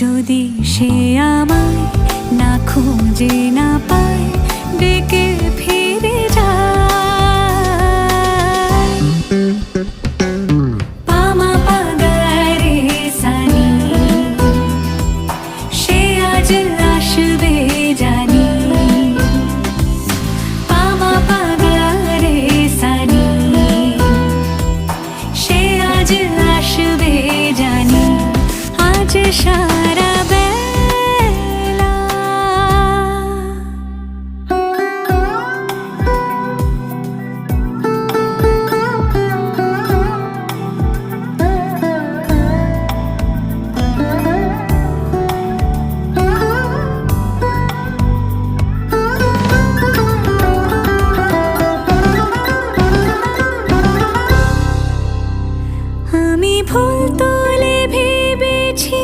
যদি সে আমায় না খুঁজে না পায়, ডেকে ফিরে যায়। পামা পাগারে সানি, সে আজ আসবে জানি। পামা পাগারে সানি, সে আজ আসবে জানি। আজ সারা বেলা আমি ফুল তুলে ভেবেছি